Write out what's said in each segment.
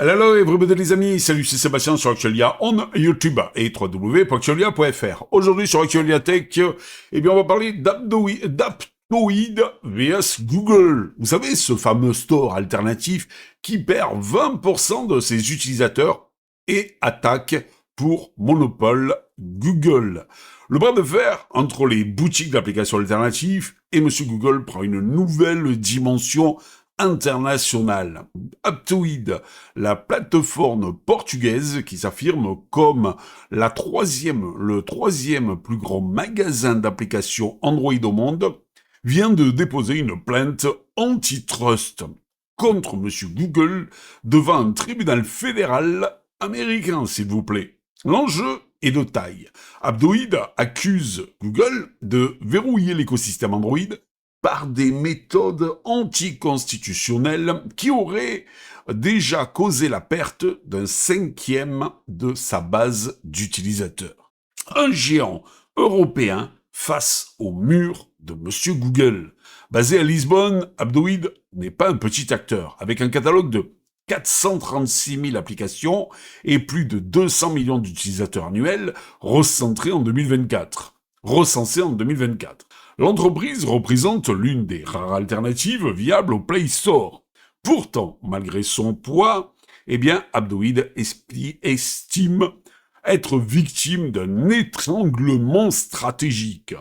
Hello everybody les amis, salut c'est Sébastien sur Actualia on YouTube et www.actualia.fr. Aujourd'hui sur Actualia Tech, eh bien on va parler d'Aptoide vs Google. Vous savez, ce fameux store alternatif qui perd 20% de ses utilisateurs et attaque pour monopole Google. Le bras de fer entre les boutiques d'applications alternatives et Monsieur Google prend une nouvelle dimension internationale. Aptoide, la plateforme portugaise qui s'affirme comme le troisième plus grand magasin d'applications Android au monde, vient de déposer une plainte antitrust contre Monsieur Google devant un tribunal fédéral américain, s'il vous plaît. L'enjeu est de taille. Aptoide accuse Google de verrouiller l'écosystème Android par des méthodes anticonstitutionnelles qui auraient déjà causé la perte d'un cinquième de sa base d'utilisateurs. Un géant européen face au mur de Monsieur Google. Basé à Lisbonne, Aptoide n'est pas un petit acteur, avec un catalogue de 436 000 applications et plus de 200 millions d'utilisateurs annuels recensés en 2024. L'entreprise représente l'une des rares alternatives viables au Play Store. Pourtant, malgré son poids, Aptoide estime être victime d'un étranglement stratégique.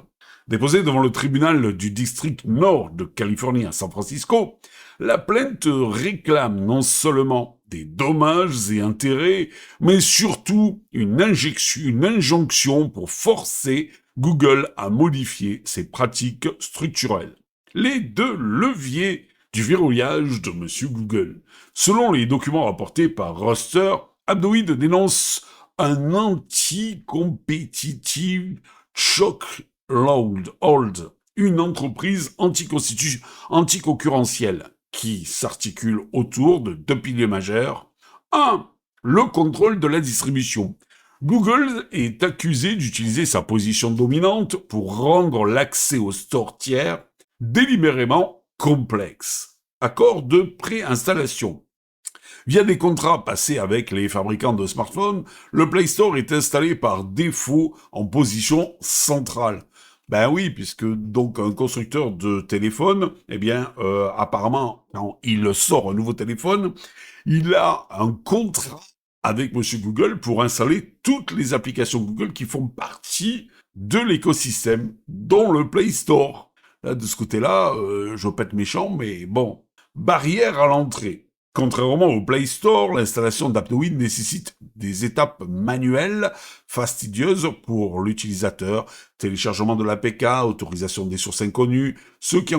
Déposée devant le tribunal du district nord de Californie à San Francisco, la plainte réclame non seulement des dommages et intérêts, mais surtout une injonction pour forcer Google a modifié ses pratiques structurelles. Les deux leviers du verrouillage de Monsieur Google. Selon les documents rapportés par Reuters, Aptoide dénonce un anti-competitive chokehold, une entreprise anticoncurrentielle qui s'articule autour de deux piliers majeurs. 1. Le contrôle de la distribution. Google est accusé d'utiliser sa position dominante pour rendre l'accès aux stores tiers délibérément complexe. Accord de préinstallation. Via des contrats passés avec les fabricants de smartphones, le Play Store est installé par défaut en position centrale. Ben oui, puisque donc un constructeur de téléphone, apparemment, quand il sort un nouveau téléphone, il a un contrat avec Monsieur Google pour installer toutes les applications Google qui font partie de l'écosystème, dont le Play Store. Là, de ce côté-là, je pète méchant, mais bon. Barrière à l'entrée. Contrairement au Play Store, l'installation d'Aptoide nécessite des étapes manuelles fastidieuses pour l'utilisateur, téléchargement de l'APK, autorisation des sources inconnues, ce qui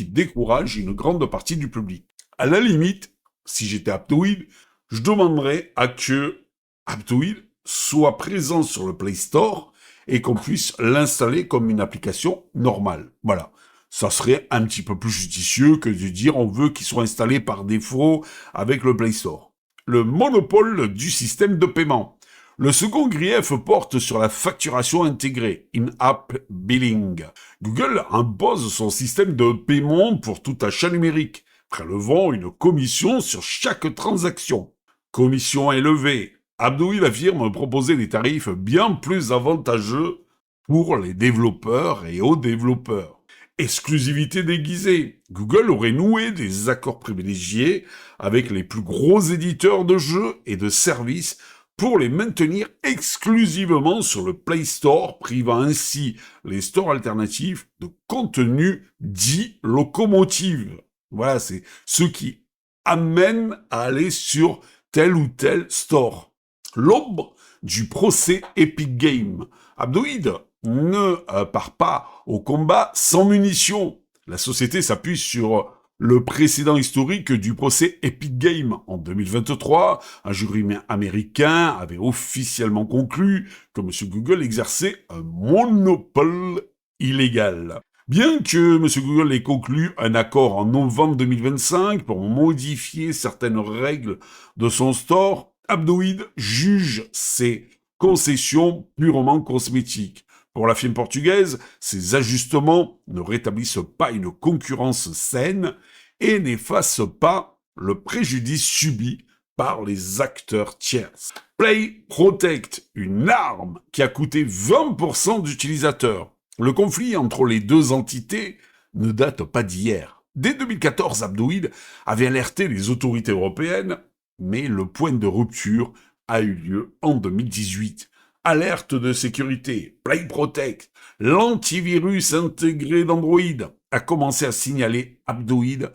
décourage une grande partie du public. À la limite, si j'étais Aptoide, je demanderais à que Aptoide soit présent sur le Play Store et qu'on puisse l'installer comme une application normale. Voilà. Ça serait un petit peu plus judicieux que de dire on veut qu'il soit installé par défaut avec le Play Store. Le monopole du système de paiement. Le second grief porte sur la facturation intégrée, in-app billing. Google impose son système de paiement pour tout achat numérique, prélevant une commission sur chaque transaction. Commission élevée. Aptoide affirme proposer des tarifs bien plus avantageux pour les développeurs et aux développeurs. Exclusivité déguisée. Google aurait noué des accords privilégiés avec les plus gros éditeurs de jeux et de services pour les maintenir exclusivement sur le Play Store, privant ainsi les stores alternatifs de contenu dit locomotive. Voilà, c'est ce qui amène à aller sur tel ou tel store. L'ombre du procès Epic Games. Aptoide ne part pas au combat sans munitions. La société s'appuie sur le précédent historique du procès Epic Games. En 2023, un jury américain avait officiellement conclu que M. Google exerçait un monopole illégal. Bien que M. Google ait conclu un accord en novembre 2025 pour modifier certaines règles de son store, Aptoide juge ces concessions purement cosmétiques. Pour la firme portugaise, ces ajustements ne rétablissent pas une concurrence saine et n'effacent pas le préjudice subi par les acteurs tiers. Play Protect, une arme qui a coûté 20% d'utilisateurs. Le conflit entre les deux entités ne date pas d'hier. Dès 2014, Abdoid avait alerté les autorités européennes, mais le point de rupture a eu lieu en 2018. Alerte de sécurité, Play Protect, l'antivirus intégré d'Android a commencé à signaler Abdoid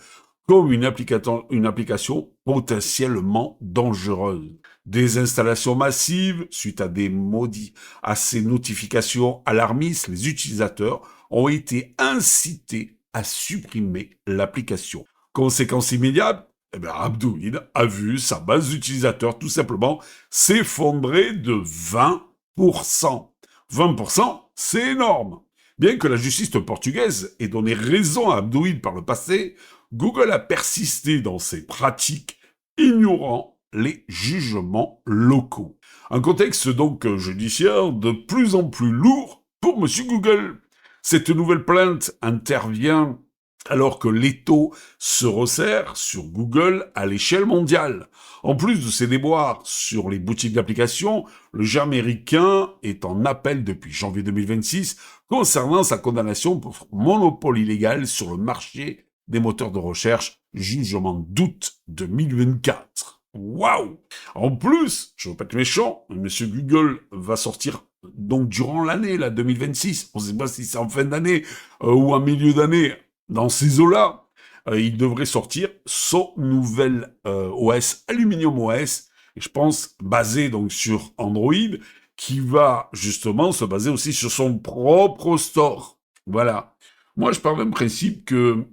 comme une application potentiellement dangereuse. Des installations massives, suite à ces notifications alarmistes, les utilisateurs ont été incités à supprimer l'application. Conséquence immédiate, Abdoid a vu sa base d'utilisateurs tout simplement s'effondrer de 20%. 20%, c'est énorme. Bien que la justice portugaise ait donné raison à Abdoid par le passé, Google a persisté dans ses pratiques, ignorant les jugements locaux. Un contexte donc judiciaire de plus en plus lourd pour M. Google. Cette nouvelle plainte intervient alors que l'étau se resserre sur Google à l'échelle mondiale. En plus de ses déboires sur les boutiques d'applications, le juge américain est en appel depuis janvier 2026 concernant sa condamnation pour monopole illégal sur le marché des moteurs de recherche, jugement d'août 2024. Waouh! En plus, je veux pas être méchant, monsieur Google va sortir donc durant l'année, là, 2026, on sait pas si c'est en fin d'année ou en milieu d'année, dans ces eaux-là, il devrait sortir son nouvel OS, Aluminium OS, et je pense basé donc sur Android, qui va justement se baser aussi sur son propre store. Voilà. Moi, je pars d'un principe que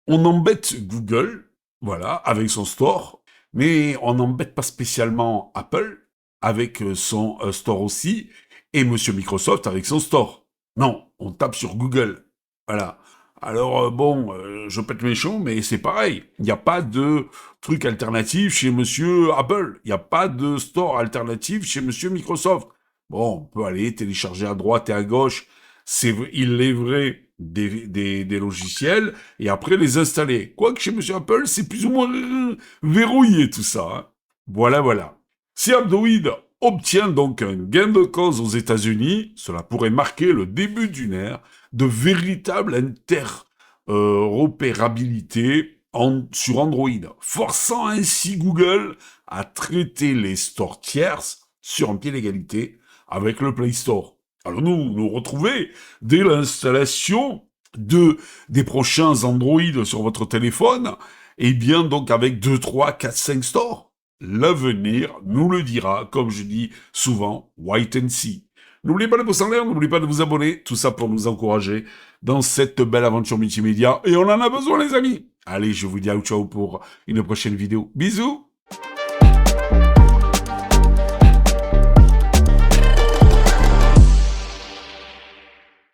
on embête Google, voilà, avec son store, mais on n'embête pas spécialement Apple avec son store aussi, et Monsieur Microsoft avec son store. Non, on tape sur Google. Voilà. Alors je peux être méchant, mais c'est pareil. Il n'y a pas de truc alternatif chez Monsieur Apple. Il n'y a pas de store alternatif chez Monsieur Microsoft. Bon, on peut aller télécharger à droite et à gauche, il est vrai, des logiciels, et après les installer. Quoique chez Monsieur Apple, c'est plus ou moins verrouillé tout ça. Hein. Voilà. Si Abdoid obtient donc un gain de cause aux États-Unis, cela pourrait marquer le début d'une ère de véritable interopérabilité sur Android, forçant ainsi Google à traiter les stores tierces sur un pied d'égalité avec le Play Store. Allons-nous nous retrouver dès l'installation des prochains Android sur votre téléphone, et bien donc avec 2, 3, 4, 5 stores? L'avenir nous le dira, comme je dis souvent, wait and see. N'oubliez pas de vous en l'air, n'oubliez pas de vous abonner, tout ça pour nous encourager dans cette belle aventure multimédia, et on en a besoin les amis. Allez, je vous dis ciao pour une prochaine vidéo. Bisous!